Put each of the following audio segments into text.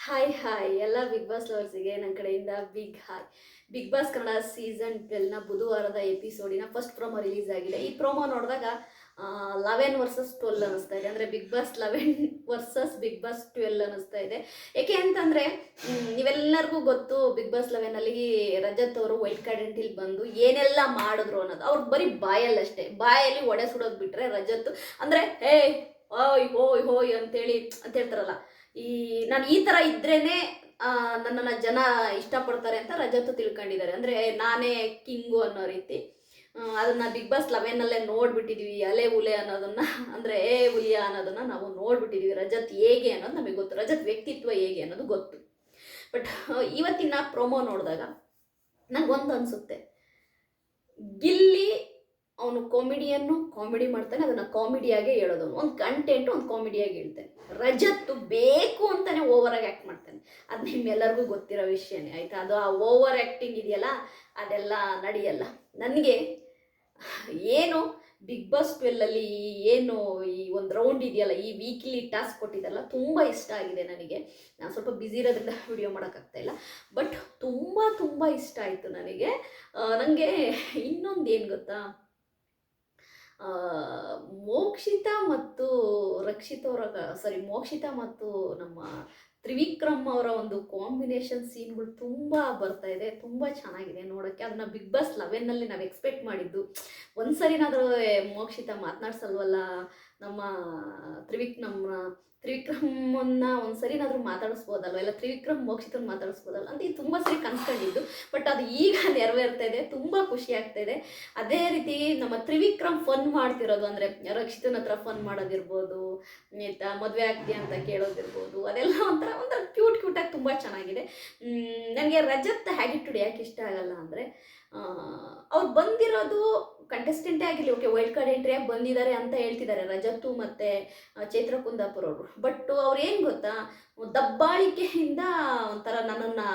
Hi ಎಲ್ಲ big boss ಲವರ್ಸಿಗೆ ನನ್ನ ಕಡೆಯಿಂದ big hi. Big boss Kannada season 12ನ ಬುಧವಾರದ ಎಪಿಸೋಡಿನ ಫಸ್ಟ್ ಪ್ರೋಮೋ ರಿಲೀಸ್ ಆಗಿದೆ. ಈ ಪ್ರೋಮೋ ನೋಡಿದಾಗ 11 ವರ್ಸಸ್ 12 ಅನ್ನಿಸ್ತಾ ಇದೆ. ಅಂದರೆ big boss 11 versus big boss 12 ಅನ್ನಿಸ್ತಾ ಇದೆ. ಏಕೆ ಅಂತಂದರೆ ನೀವೆಲ್ಲರಿಗೂ ಗೊತ್ತು, ಬಿಗ್ ಬಾಸ್ 11ಅಲ್ಲಿ ರಜತ್ ಅವರು ವೈಲ್ಡ್ ಕಾರ್ಡ್ ಎಂಟ್ರಿಲಿ ಬಂದು ಏನೆಲ್ಲ ಮಾಡಿದ್ರು ಅನ್ನೋದು. ಅವ್ರು ಬರೀ ಬಾಯಲ್ಲಷ್ಟೇ, ಬಾಯಲ್ಲಿ ಒಡೆ ಸುಡೋದು ಬಿಟ್ಟರೆ ರಜತ್ ಅಂದರೆ ಓಯ್ ಹೋಯ್ ಹೋಯ್ ಅಂತೇಳಿ ಅಂತ ಹೇಳ್ತಾರಲ್ಲ, ನಾನು ಈ ಥರ ಇದ್ರೇನೆ ನನ್ನನ್ನು ಜನ ಇಷ್ಟಪಡ್ತಾರೆ ಅಂತ ರಜತ್ ತಿಳ್ಕೊಂಡಿದ್ದಾರೆ. ಅಂದರೆ ನಾನೇ ಕಿಂಗು ಅನ್ನೋ ರೀತಿ. ಅದನ್ನು ಬಿಗ್ ಬಾಸ್ 11ನಲ್ಲೇ ನೋಡ್ಬಿಟ್ಟಿದ್ದೀವಿ. ಅಲೆ ಉಲೆ ಅನ್ನೋದನ್ನು, ಅಂದರೆ ಹುಲಿಯ ಅನ್ನೋದನ್ನು ನಾವು ನೋಡ್ಬಿಟ್ಟಿದ್ದೀವಿ. ರಜತ್ ಹೇಗೆ ಅನ್ನೋದು ನಮಗೆ ಗೊತ್ತು, ರಜತ್ ವ್ಯಕ್ತಿತ್ವ ಹೇಗೆ ಅನ್ನೋದು ಗೊತ್ತು. ಬಟ್ ಇವತ್ತಿನ ಪ್ರೋಮೋ ನೋಡಿದಾಗ ನನಗೊಂದು ಅನಿಸುತ್ತೆ, ಗಿಲ್ಲಿ ಅವನು ಕಾಮಿಡಿ ಮಾಡ್ತಾನೆ, ಅದನ್ನು ಕಾಮಿಡಿಯಾಗೆ ಹೇಳೋದು. ಒಂದು ಕಂಟೆಂಟು ಒಂದು ಕಾಮಿಡಿಯಾಗಿ ಹೇಳ್ತಾನೆ. ರಜತ್ತು ಬೇಕು ಅಂತಾನೆ ಓವರಾಗಿ ಆ್ಯಕ್ಟ್ ಮಾಡ್ತಾನೆ. ಅದು ನಿಮ್ಮೆಲ್ಲರಿಗೂ ಗೊತ್ತಿರೋ ವಿಷಯನೇ ಆಯಿತಾ. ಅದು ಆ ಓವರ್ ಆ್ಯಕ್ಟಿಂಗ್ ಇದೆಯಲ್ಲ, ಅದೆಲ್ಲ ನಡೆಯಲ್ಲ. ನನಗೆ ಏನು ಬಿಗ್ ಬಾಸ್ 12ಅಲ್ಲಿ ಏನು ಈ ಒಂದು ರೌಂಡ್ ಇದೆಯಲ್ಲ, ಈ ವೀಕ್ಲಿ ಟಾಸ್ಕ್ ಕೊಟ್ಟಿದ್ದಲ್ಲ, ತುಂಬ ಇಷ್ಟ ಆಗಿದೆ ನನಗೆ. ನಾನು ಸ್ವಲ್ಪ ಬ್ಯುಸಿ ಇರೋದ್ರಿಂದ ವಿಡಿಯೋ ಮಾಡೋಕ್ಕಾಗ್ತಾಯಿಲ್ಲ. ಬಟ್ ತುಂಬ ಇಷ್ಟ ಆಯಿತು ನನಗೆ. ನನಗೆ ಇನ್ನೊಂದು ಏನು ಗೊತ್ತಾ, ಮೋಕ್ಷಿತಾ ಮತ್ತು ಮೋಕ್ಷಿತಾ ಮತ್ತು ನಮ್ಮ ತ್ರಿವಿಕ್ರಮ್ ಅವರ ಒಂದು ಕಾಂಬಿನೇಷನ್ ಸೀನ್ಗಳು ತುಂಬ ಬರ್ತಾ ಇದೆ, ತುಂಬ ಚೆನ್ನಾಗಿದೆ ನೋಡೋಕ್ಕೆ. ಅದನ್ನು ಬಿಗ್ ಬಾಸ್ 11ನಲ್ಲಿ ನಾವು ಎಕ್ಸ್ಪೆಕ್ಟ್ ಮಾಡಿದ್ದು. ಒಂದು ಸರಿನಾದರೂ ಮೋಕ್ಷಿತಾ ಮಾತನಾಡ್ಸಲ್ವಲ್ಲ ನಮ್ಮ ತ್ರಿವಿಕ್ರಮನ್ನ ಒಂದು ಸರಿನಾದರೂ ಮಾತಾಡಿಸ್ಬೋದಲ್ವ, ಇಲ್ಲ ತ್ರಿವಿಕ್ರಮ್ ಮೋಕ್ಷಿತನ ಮಾತಾಡಿಸ್ಬೋದಲ್ಲ ಅಂತ ಈ ತುಂಬ ಸರಿ ಕನ್ಸ್ಕೊಂಡಿದ್ದು. ಬಟ್ ಅದು ಈಗ ನೆರವೇರ್ತಾ ಇದೆ, ತುಂಬ ಖುಷಿ ಆಗ್ತಾ ಇದೆ. ಅದೇ ರೀತಿ ನಮ್ಮ ತ್ರಿವಿಕ್ರಮ್ ಫನ್ ಮಾಡ್ತಿರೋದು, ಅಂದರೆ ರಕ್ಷಿತನ ಹತ್ರ ಫನ್ ಮಾಡೋದಿರ್ಬೋದು, ಆಯಿತಾ, ಮದುವೆ ಆಗ್ತೀಯ ಅಂತ ಕೇಳೋದಿರ್ಬೋದು, ಅದೆಲ್ಲ ಒಂಥರ ಕ್ಯೂಟಾಗಿ ತುಂಬ ಚೆನ್ನಾಗಿದೆ. ನನಗೆ ರಜತ್ ಆ್ಯಟಿಟ್ಯೂಡ್ ಯಾಕೆ ಇಷ್ಟ ಆಗಲ್ಲ ಅಂದರೆ, ಅವ್ರು ಬಂದಿರೋದು ಕಂಟೆಸ್ಟೆಂಟೇ ಆಗಿರಲಿ, ಓಕೆ ವೈಲ್ಡ್ ಕಾರ್ಡ್ ಎಂಟ್ರಿಯಾಗಿ ಬಂದಿದ್ದಾರೆ ಅಂತ ಹೇಳ್ತಿದ್ದಾರೆ ರಜತ್ತು ಮತ್ತು ಚೈತ್ರ ಕುಂದಾಪುರ ಅವರು. ಬಟ್ ಅವ್ರು ಏನು ಗೊತ್ತಾ, ದಬ್ಬಾಳಿಕೆಯಿಂದ ಒಂಥರ ನನ್ನನ್ನು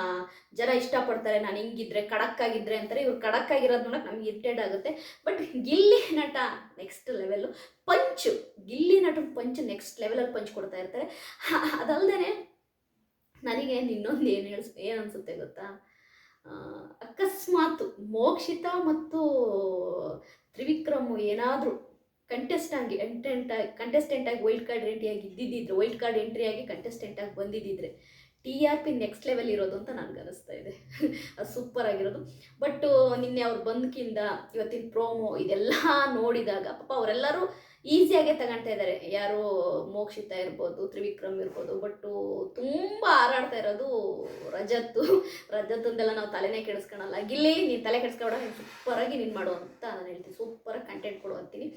ಜನ ಇಷ್ಟಪಡ್ತಾರೆ, ನಾನು ಹಿಂಗಿದ್ರೆ ಖಡಕ್ಕಾಗಿದ್ದರೆ ಅಂತಾರೆ. ಇವ್ರು ಖಡಕ್ಕಾಗಿರೋದು ನೋಡೋಕೆ ನಮ್ಗೆ ಇರಿಟೇಟ್ ಆಗುತ್ತೆ. ಬಟ್ ಗಿಲ್ಲಿ ನಟ ನೆಕ್ಸ್ಟ್ ಲೆವೆಲ್ಲು. ಗಿಲ್ಲಿ ನಟನ ಪಂಚ್ ನೆಕ್ಸ್ಟ್ ಲೆವೆಲಲ್ಲಿ ಪಂಚ್ ಕೊಡ್ತಾ ಇರ್ತಾರೆ. ಅದಲ್ಲದೆ ನನಗೆ ಇನ್ನೊಂದು ಏನು ಅನಿಸುತ್ತೆ ಗೊತ್ತಾ, ಅಕಸ್ಮಾತ್ ಮೋಕ್ಷಿತಾ ಮತ್ತು ತ್ರಿವಿಕ್ರಮ್ ಏನಾದರೂ ಕಂಟೆಸ್ಟೆಂಟಾಗಿ ವೈಲ್ಡ್ ಕಾರ್ಡ್ ಎಂಟ್ರಿಯಾಗಿ ಕಂಟೆಸ್ಟೆಂಟಾಗಿ ಬಂದಿದ್ದಿದ್ರೆ TRP ನೆಕ್ಸ್ಟ್ ಲೆವೆಲ್ ಇರೋದು ಅಂತ ನನಗೆ ಅನಿಸ್ತಾ ಇದೆ. ಅದು ಸೂಪರ್ ಆಗಿರೋದು. ಬಟ್ ನಿನ್ನೆ ಅವ್ರು ಬಂದಕ್ಕಿಂತ ಇವತ್ತಿನ ಪ್ರೋಮೋ ಇದೆಲ್ಲ ನೋಡಿದಾಗ ಪಾಪ ಅವರೆಲ್ಲರೂ ಈಸಿಯಾಗೆ ತಗೊಳ್ತಾ ಇದ್ದಾರೆ. ಯಾರು ಮೋಕ್ಷಿತಾ ಇರ್ಬೋದು, ತ್ರಿವಿಕ್ರಮ್ ಇರ್ಬೋದು. ಬಟ್ಟು ತುಂಬ ಹಾರಾಡ್ತಾ ಇರೋದು ರಜತ್ತಂದೆಲ್ಲ ನಾವು ತಲೆನೇ ಕೆಡಿಸ್ಕೊಳಲ್ಲ. ಗಿಲ್ಲಿ ನೀನು ತಲೆ ಕೆಡಿಸ್ಕೊಬೇಡ, ನೀನು ಸೂಪರಾಗಿ ನೀನು ಮಾಡು ಅಂತ ನಾನು ಹೇಳ್ತೀನಿ. ಸೂಪರಾಗಿ ಕಂಟೆಂಟ್ ಕೊಡು ಅಂತೀನಿ.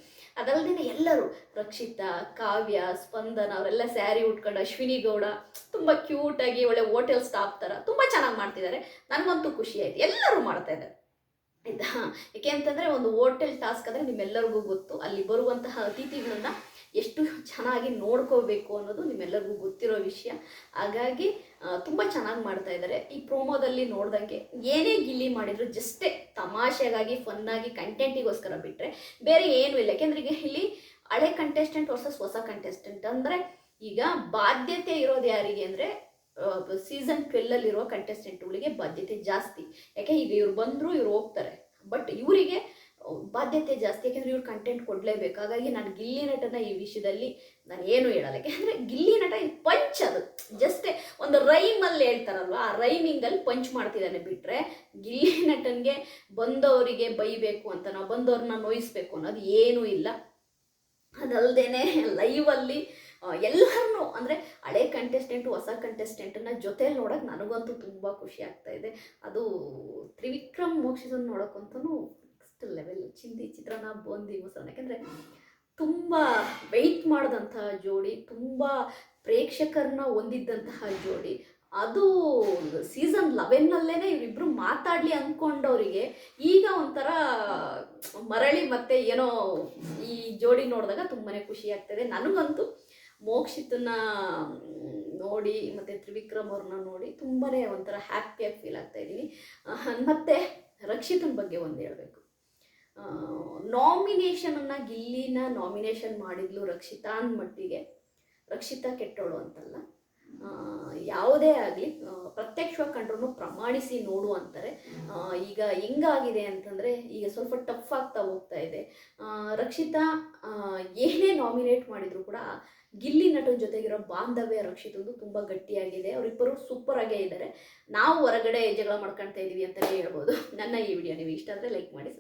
ಅದಲ್ಲದೆ ಎಲ್ಲರೂ ರಕ್ಷಿತಾ, ಕಾವ್ಯ, ಸ್ಪಂದನ ಅವರೆಲ್ಲ ಸ್ಯಾರಿ ಉಟ್ಕೊಂಡು, ಅಶ್ವಿನಿ ಗೌಡ ತುಂಬ ಕ್ಯೂಟಾಗಿ ಒಳ್ಳೆ ಹೋಟೆಲ್ ಸ್ಟಾಫ್ ಥರ ತುಂಬ ಚೆನ್ನಾಗಿ ಮಾಡ್ತಿದ್ದಾರೆ. ನನಗಂತೂ ಖುಷಿ ಆಯಿತು, ಎಲ್ಲರೂ ಮಾಡ್ತಾ ಇದ್ದಾರೆ ಆಯಿತಾ. ಏಕೆ ಅಂತಂದರೆ ಒಂದು ಹೋಟೆಲ್ ಟಾಸ್ಕ್ ಅಂದರೆ ನಿಮ್ಮೆಲ್ಲರಿಗೂ ಗೊತ್ತು, ಅಲ್ಲಿ ಬರುವಂತಹ ಅತಿಥಿಗಳನ್ನ ಎಷ್ಟು ಚೆನ್ನಾಗಿ ನೋಡ್ಕೋಬೇಕು ಅನ್ನೋದು ನಿಮ್ಮೆಲ್ಲರಿಗೂ ಗೊತ್ತಿರೋ ವಿಷಯ. ಹಾಗಾಗಿ ತುಂಬ ಚೆನ್ನಾಗಿ ಮಾಡ್ತಾ ಇದ್ದಾರೆ. ಈ ಪ್ರೋಮೋದಲ್ಲಿ ನೋಡ್ದಂಗೆ ಏನೇ ಗಿಲ್ಲಿ ಮಾಡಿದ್ರು ಜಸ್ಟೇ ತಮಾಷೆಗಾಗಿ, ಫನ್ನಾಗಿ, ಕಂಟೆಂಟಿಗೋಸ್ಕರ ಬಿಟ್ಟರೆ ಬೇರೆ ಏನೂ ಇಲ್ಲ. ಯಾಕೆಂದರೆ ಈಗ ಇಲ್ಲಿ ಹಳೆ ಕಂಟೆಸ್ಟೆಂಟ್ ವರ್ಸಸ್ ಹೊಸ ಕಂಟೆಸ್ಟೆಂಟ್. ಅಂದರೆ ಈಗ ಬಾಧ್ಯತೆ ಇರೋದು ಯಾರಿಗೆ ಅಂದರೆ ಸೀಸನ್ 12ಅಲ್ಲಿರುವ ಕಂಟೆಸ್ಟೆಂಟ್ಗಳಿಗೆ ಬಾಧ್ಯತೆ ಜಾಸ್ತಿ. ಯಾಕೆ ಈಗ ಇವ್ರು ಬಂದರು ಇವ್ರು ಹೋಗ್ತಾರೆ, ಬಟ್ ಇವರಿಗೆ ಬಾಧ್ಯತೆ ಜಾಸ್ತಿ. ಯಾಕೆಂದರೆ ಇವ್ರು ಕಂಟೆಂಟ್ ಕೊಡಲೇಬೇಕು. ಹಾಗಾಗಿ ನಾನು ಗಿಲ್ಲಿ ನಟನ ಈ ವಿಷಯದಲ್ಲಿ ನಾನು ಏನು ಹೇಳಲ್ಲ. ಯಾಕೆಂದರೆ ಗಿಲ್ಲಿ ನಟ ಇದು ಪಂಚ್, ಅದು ಜಸ್ಟೇ ಒಂದು ರೈಮಲ್ಲಿ ಹೇಳ್ತಾರಲ್ವ, ಆ ರೈಮಿಂಗಲ್ಲಿ ಪಂಚ್ ಮಾಡ್ತಿದ್ದಾನೆ. ಬಿಟ್ಟರೆ ಗಿಲ್ಲಿ ನಟನಿಗೆ ಬಂದವರಿಗೆ ಬೈಬೇಕು ಅಂತ, ನಾವು ಬಂದವ್ರನ್ನ ನೋಯಿಸ್ಬೇಕು ಅನ್ನೋದು ಏನೂ ಇಲ್ಲ. ಅದಲ್ಲದೆ ಲೈವಲ್ಲಿ ಎಲ್ಲರನ್ನೂ, ಅಂದರೆ ಹಳೆ ಕಂಟೆಸ್ಟೆಂಟು ಹೊಸ ಕಂಟೆಸ್ಟೆಂಟನ್ನು ಜೊತೆಲಿ ನೋಡೋಕೆ ನನಗಂತೂ ತುಂಬ ಖುಷಿ ಆಗ್ತಾ ಇದೆ. ಅದು ತ್ರಿವಿಕ್ರಮ್ ಮೋಕ್ಷಿತನ ನೋಡೋಕ್ಕಂತೂ ನೆಕ್ಸ್ಟ್ ಲೆವೆಲ್. ಚಿತ್ರಾನ್ನ ಬೂಂದಿ ಮೊಸರನ್ನ. ಯಾಕೆಂದರೆ ತುಂಬ ವೆಯ್ಟ್ ಮಾಡಿದಂತಹ ಜೋಡಿ, ತುಂಬ ಪ್ರೇಕ್ಷಕರನ್ನ ಹೊಂದಿದ್ದಂತಹ ಜೋಡಿ. ಅದು ಸೀಸನ್ 11ನಲ್ಲೇ ಇವರಿಬ್ಬರು ಮಾತಾಡಲಿ ಅಂದ್ಕೊಂಡವರಿಗೆ ಈಗ ಒಂಥರ ಮರಳಿ ಮತ್ತೆ ಏನೋ ಈ ಜೋಡಿ ನೋಡಿದಾಗ ತುಂಬಾ ಖುಷಿ ಆಗ್ತದೆ. ನನಗಂತೂ ಮೋಕ್ಷಿತನ ನೋಡಿ ಮತ್ತು ತ್ರಿವಿಕ್ರಮ್ ಅವ್ರನ್ನ ನೋಡಿ ತುಂಬಾ ಒಂಥರ ಹ್ಯಾಪಿಯಾಗಿ ಫೀಲ್ ಆಗ್ತಾಯಿದ್ದೀನಿ. ಮತ್ತು ರಕ್ಷಿತನ ಬಗ್ಗೆ ಒಂದು ಹೇಳಬೇಕು. ನಾಮಿನೇಷನನ್ನು ಗಿಲ್ಲಿನ ನಾಮಿನೇಷನ್ ಮಾಡಿದ್ಲು ರಕ್ಷಿತಾ ಅಂದ ಮಟ್ಟಿಗೆ. ರಕ್ಷಿತಾ ಕೆಟ್ಟೋಳು ಅಂತಲ್ಲ, ಯಾವುದೇ ಆಗಲಿ ಪ್ರತ್ಯಕ್ಷವಾಗಿ ಕಂಡ್ರೂ ಪ್ರಮಾಣಿಸಿ ನೋಡು ಅಂತಾರೆ. ಈಗ ಹೆಂಗಾಗಿದೆ ಅಂತಂದರೆ ಈಗ ಸ್ವಲ್ಪ ಟಫ್ ಆಗ್ತಾ ಹೋಗ್ತಾ ಇದೆ. ರಕ್ಷಿತಾ ಏನೇ ನಾಮಿನೇಟ್ ಮಾಡಿದರೂ ಕೂಡ ಗಿಲ್ಲಿ ನಟನ ಜೊತೆಗಿರೋ ಬಾಂಧವ್ಯ ರಕ್ಷಿತಂದು ತುಂಬ ಗಟ್ಟಿಯಾಗಿದೆ. ಅವರಿಬ್ಬರು ಸೂಪರ್ ಆಗೇ ಇದ್ದಾರೆ. ನಾವು ಹೊರಗಡೆ ಜಗಳ ಮಾಡ್ಕೊಳ್ತಾ ಇದ್ದೀವಿ ಅಂತಲೇ ಹೇಳ್ಬೋದು. ನನ್ನ ಈ ವಿಡಿಯೋ ನೀವು ಇಷ್ಟ ಆದರೆ ಲೈಕ್ ಮಾಡಿ.